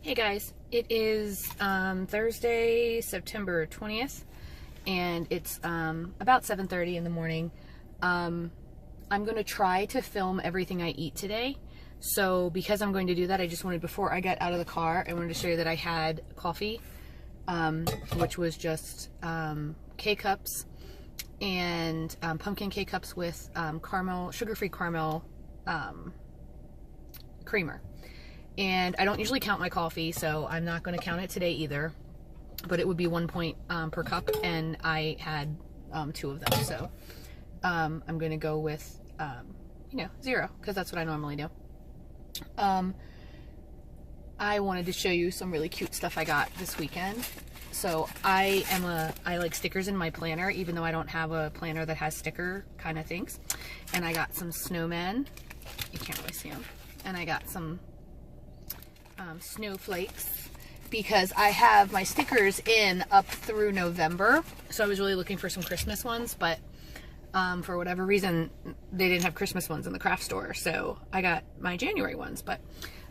Hey guys, it is Thursday, September 20th, and it's about 7:30 in the morning. I'm going to try to film everything I eat today. So because I'm going to do that, I just wanted, before I got out of the car, I wanted to show you that I had coffee, which was just K-Cups and pumpkin K-Cups with caramel, sugar-free caramel creamer. And I don't usually count my coffee, so I'm not going to count it today either. But it would be 1 point per cup, and I had 2 of them. So I'm going to go with, 0, because that's what I normally do. I wanted to show you some really cute stuff I got this weekend. So I like stickers in my planner, even though I don't have a planner that has sticker kind of things. And I got some snowmen. You can't really see them. And I got some snowflakes, because I have my stickers in up through November. So I was really looking for some Christmas ones, but for whatever reason they didn't have Christmas ones in the craft store, so I got my January ones. But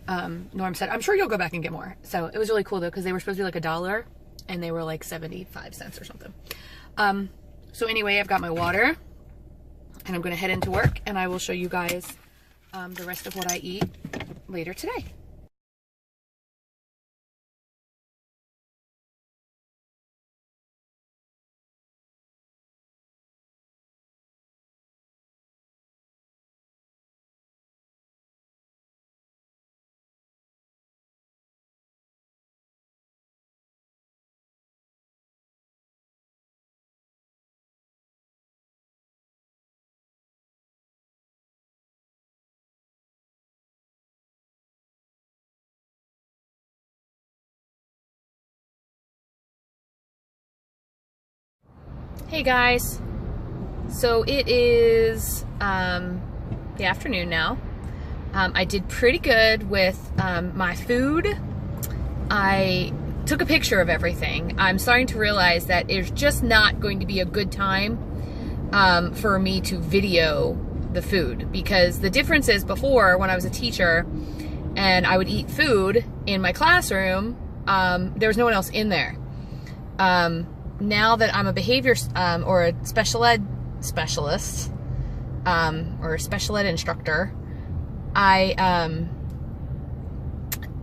Norm said, I'm sure you'll go back and get more. So it was really cool though, because they were supposed to be like $1 and they were like 75 cents or something. So anyway, I've got my water and I'm gonna head into work, and I will show you guys the rest of what I eat later today. Hey guys, so it is the afternoon now. I did pretty good with my food. I took a picture of everything. I'm starting to realize that it's just not going to be a good time for me to video the food, because the difference is, before, when I was a teacher and I would eat food in my classroom, there was no one else in there. Now that I'm a behavior or a special ed specialist or a special ed instructor,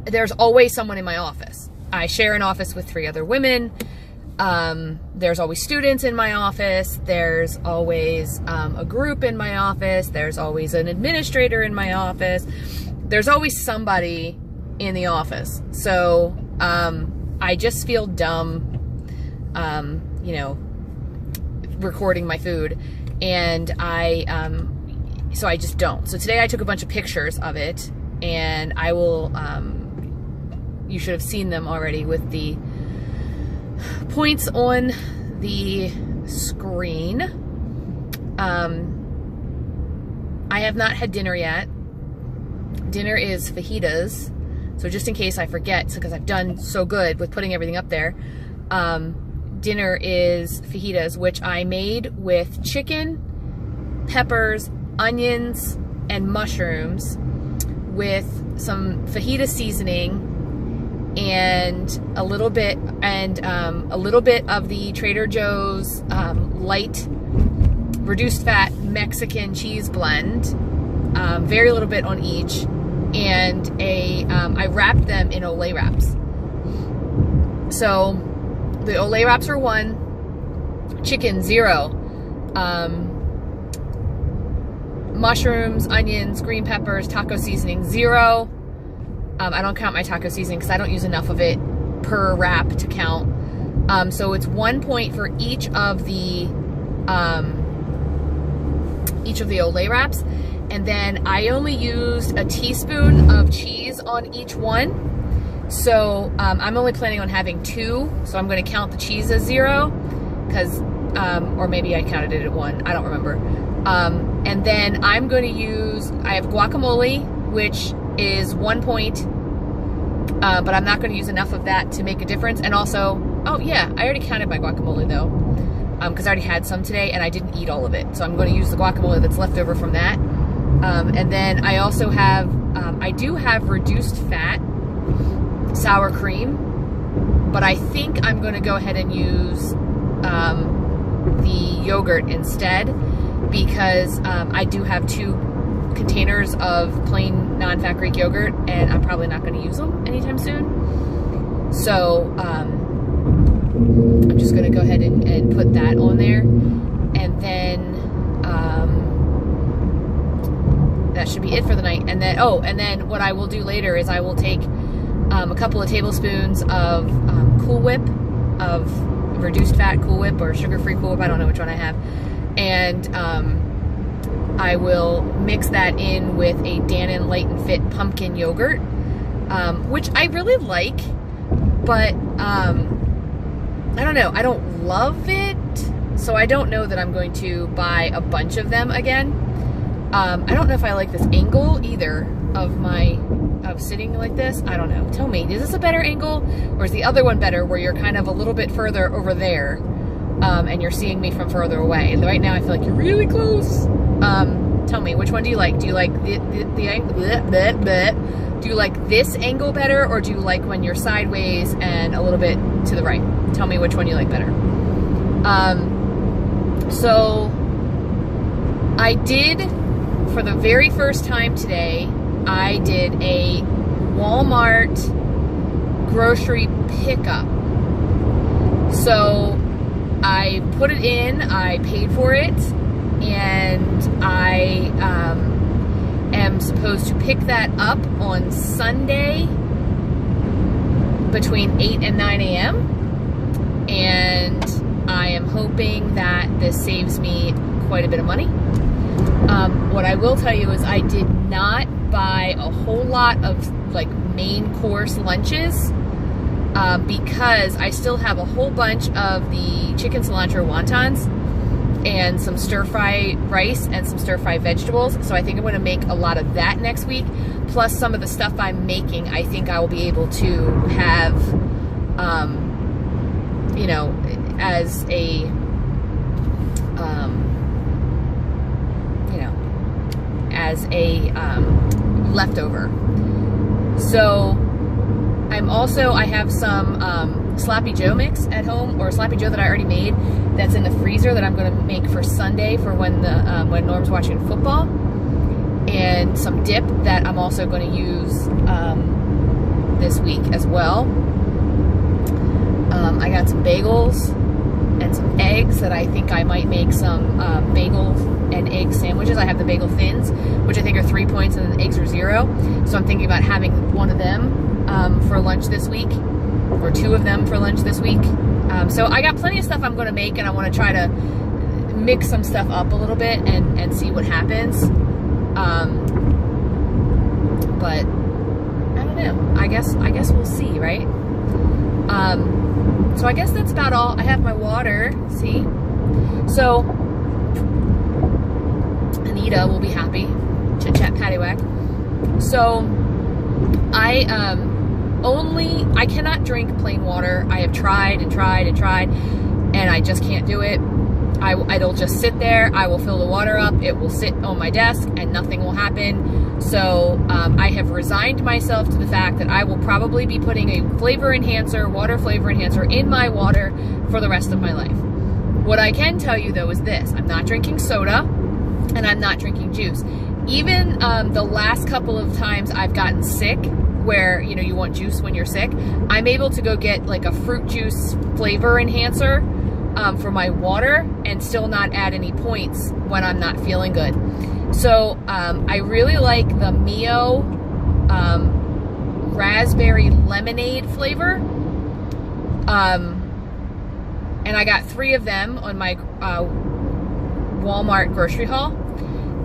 there's always someone in my office. I share an office with 3 other women. There's always students in my office. There's always a group in my office. There's always an administrator in my office. There's always somebody in the office. So I just feel dumb recording my food, and so I just don't. So today I took a bunch of pictures of it, and I will, you should have seen them already with the points on the screen. I have not had dinner yet. Dinner is fajitas, so just in case I forget, because I've done so good with putting everything up there, dinner is fajitas, which I made with chicken, peppers, onions, and mushrooms, with some fajita seasoning and a little bit of the Trader Joe's light reduced fat Mexican cheese blend, very little bit on each, and I wrapped them in Olay wraps. So the Olay wraps are 1, chicken 0, mushrooms, onions, green peppers, taco seasoning 0. I don't count my taco seasoning because I don't use enough of it per wrap to count. So it's 1 point for each of the Olay wraps, and then I only used a teaspoon of cheese on each one. So I'm only planning on having 2, so I'm going to count the cheese as 0, because, or maybe I counted it at 1, I don't remember. And then I'm going to use, I have guacamole, which is 1 point, but I'm not going to use enough of that to make a difference. And also, oh yeah, I already counted my guacamole though, because I already had some today and I didn't eat all of it. So I'm going to use the guacamole that's left over from that. And then I also have, I do have reduced fat sour cream, but I think I'm going to go ahead and use the yogurt instead, because I do have 2 containers of plain non-fat Greek yogurt, and I'm probably not going to use them anytime soon. So I'm just going to go ahead and put that on there, and then that should be it for the night. And then, oh, and then what I will do later is I will take a couple of tablespoons of Cool Whip, of reduced fat Cool Whip or sugar-free Cool Whip, I don't know which one I have, and I will mix that in with a Dannon Light and Fit pumpkin yogurt, which I really like, but I don't know, I don't love it, so I don't know that I'm going to buy a bunch of them again. I don't know if I like this angle either of sitting like this. I don't know. Tell me, is this a better angle, or is the other one better where you're kind of a little bit further over there, and you're seeing me from further away? And right now I feel like you're really close. Tell me, which one do you like? Do you like the angle? Do you like this angle better, or do you like when you're sideways and a little bit to the right? Tell me which one you like better. So I did, for the very first time today, I did a Walmart grocery pickup. So I put it in, I paid for it, and I am supposed to pick that up on Sunday between 8 and 9 a.m. And I am hoping that this saves me quite a bit of money. What I will tell you is I did not buy a whole lot of like main course lunches because I still have a whole bunch of the chicken cilantro wontons and some stir-fry rice and some stir-fry vegetables. So I think I'm going to make a lot of that next week. Plus some of the stuff I'm making, I think I will be able to have, you know, as a, as a leftover. So I have some Sloppy Joe mix at home, or Sloppy Joe that I already made that's in the freezer that I'm going to make for Sunday for when the when Norm's watching football, and some dip that I'm also going to use this week as well. I got some bagels and some eggs that I think I might make some bagel and egg sandwiches. I have the bagel thins, which I think are 3 points, and the eggs are 0. So I'm thinking about having one of them for lunch this week, or 2 of them for lunch this week. So I got plenty of stuff I'm going to make, and I want to try to mix some stuff up a little bit and see what happens. But I don't know. I guess we'll see, right? So I guess that's about all. I have my water, see? So Anita will be happy. Chit chat paddywhack. So I cannot drink plain water. I have tried and tried and tried, and I just can't do it. It'll just sit there. I will fill the water up. It will sit on my desk and nothing will happen. So I have resigned myself to the fact that I will probably be putting a flavor enhancer, water flavor enhancer in my water for the rest of my life. What I can tell you though is this: I'm not drinking soda and I'm not drinking juice. Even the last couple of times I've gotten sick, where, you know, you want juice when you're sick, I'm able to go get like a fruit juice flavor enhancer for my water and still not add any points when I'm not feeling good. So I really like the Mio raspberry lemonade flavor, and I got 3 of them on my Walmart grocery haul,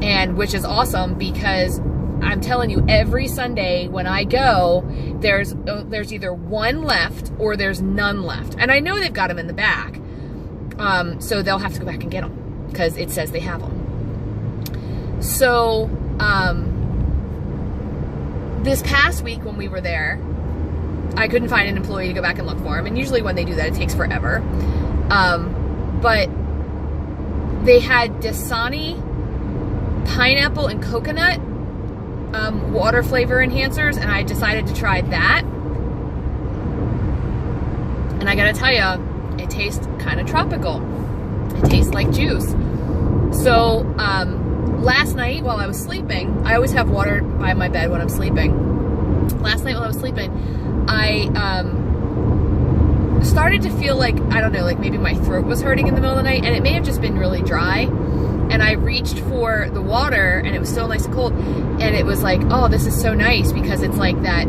and which is awesome because I'm telling you, every Sunday when I go, there's either one left or there's none left, and I know they've got them in the back, so they'll have to go back and get them because it says they have them. So this past week when we were there, I couldn't find an employee to go back and look for them, and usually when they do that, it takes forever. But they had Dasani pineapple and coconut water flavor enhancers, and I decided to try that. And I gotta tell you, it tastes kind of tropical. It tastes like juice. So last night while I was sleeping, I always have water by my bed when I'm sleeping. Last night while I was sleeping, I started to feel like, I don't know, like maybe my throat was hurting in the middle of the night, and it may have just been really dry. And I reached for the water, and it was still nice and cold, and it was like, oh, this is so nice, because it's like that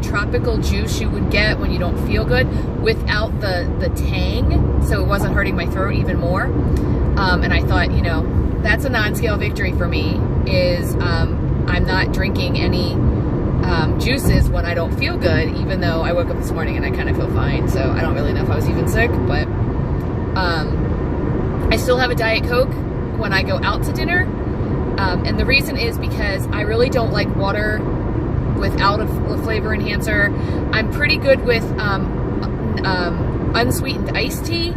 tropical juice you would get when you don't feel good without the tang, so it wasn't hurting my throat even more. And I thought, you know, that's a non-scale victory for me, is I'm not drinking any juices when I don't feel good, even though I woke up this morning and I kind of feel fine, so I don't really know if I was even sick, but I still have a Diet Coke when I go out to dinner, and the reason is because I really don't like water without a flavor enhancer. I'm pretty good with unsweetened iced tea,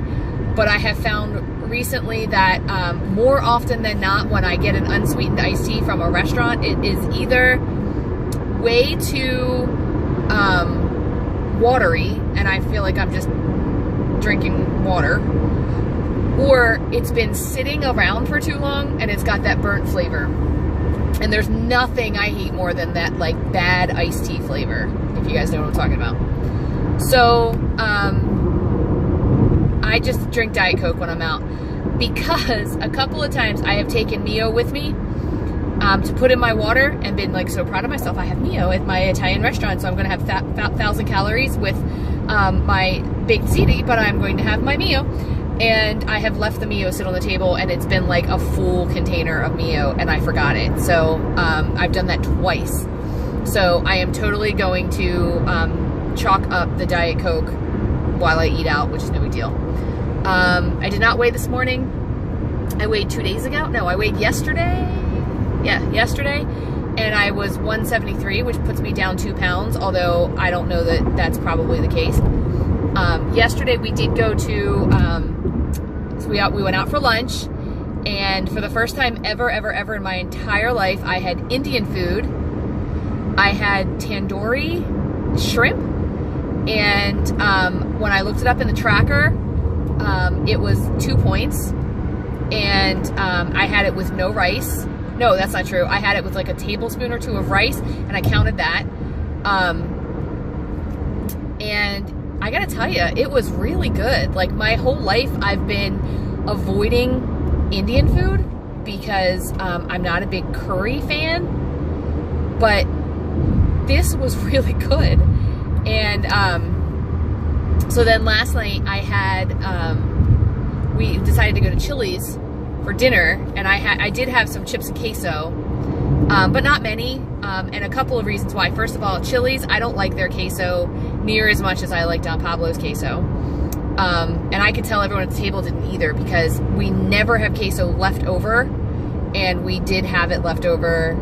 but I have found recently that more often than not, when I get an unsweetened iced tea from a restaurant, it is either way too watery, and I feel like I'm just drinking water, or it's been sitting around for too long and it's got that burnt flavor. And there's nothing I hate more than that, like, bad iced tea flavor, if you guys know what I'm talking about. So I just drink Diet Coke when I'm out, because a couple of times I have taken Mio with me to put in my water and been like so proud of myself. I have Mio at my Italian restaurant, so I'm going to have 1,000 calories with my baked ziti, but I'm going to have my Mio. And I have left the Mio sit on the table, and it's been like a full container of Mio, and I forgot it. So I've done that twice. So I am totally going to chalk up the Diet Coke while I eat out, which is no big deal. I did not weigh this morning. I weighed 2 days ago. No, I weighed yesterday. Yeah, yesterday. And I was 173, which puts me down 2 pounds, although I don't know that that's probably the case. Yesterday we did go to, so we went out for lunch, and for the first time ever in my entire life, I had Indian food. I had tandoori shrimp, and when I looked it up in the tracker, it was 2 points, and I had it with no rice. No, that's not true. I had it with like a tablespoon or 2 of rice, and I counted that. And I gotta tell you, it was really good. Like, my whole life I've been avoiding Indian food because I'm not a big curry fan, but this was really good. And so then last night I had, we decided to go to Chili's for dinner, and I did have some chips and queso, but not many, and a couple of reasons why. First of all, Chili's, I don't like their queso near as much as I like Don Pablo's queso, and I could tell everyone at the table didn't either, because we never have queso left over, and we did have it left over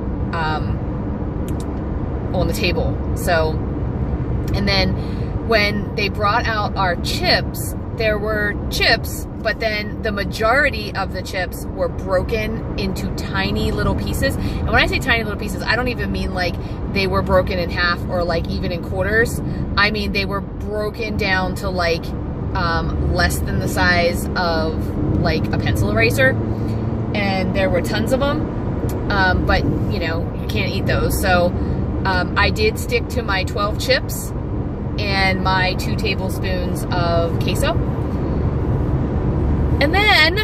on the table. So, and then when they brought out our chips, there were chips, but then the majority of the chips were broken into tiny little pieces. And when I say tiny little pieces, I don't even mean like they were broken in half or like even in quarters. I mean, they were broken down to like less than the size of like a pencil eraser. And there were tons of them, but you know, you can't eat those. So I did stick to my 12 chips and my 2 tablespoons of queso. And then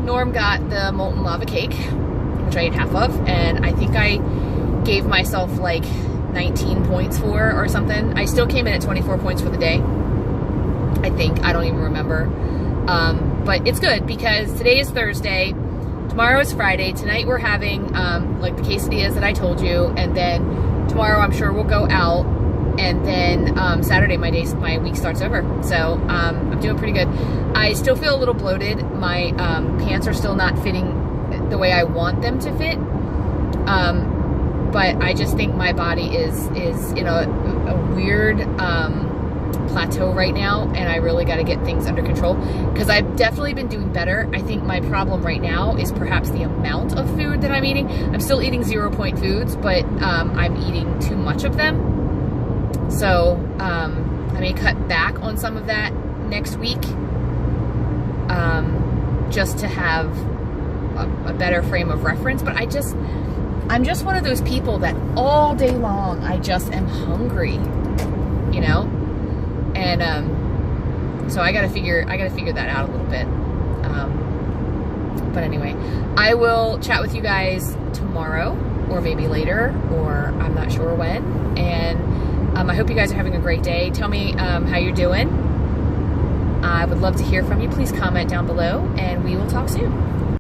Norm got the molten lava cake, which I ate half of, and I think I gave myself like 19 points for or something. I still came in at 24 points for the day, I think. I don't even remember. But it's good because today is Thursday, tomorrow is Friday, tonight we're having like the quesadillas that I told you, and then tomorrow I'm sure we'll go out, and then Saturday my week starts over. So I'm doing pretty good. I still feel a little bloated. My pants are still not fitting the way I want them to fit, but I just think my body is in a weird plateau right now, and I really got to get things under control, because I've definitely been doing better. I think my problem right now is perhaps the amount of food that I'm eating. I'm still eating 0-point foods, but I'm eating too much of them. So I may cut back on some of that next week, just to have a better frame of reference. But I'm just one of those people that all day long I just am hungry, you know? And so I gotta figure that out a little bit. But anyway, I will chat with you guys tomorrow, or maybe later, or I'm not sure when. And I hope you guys are having a great day. Tell me how you're doing. I would love to hear from you. Please comment down below, and we will talk soon.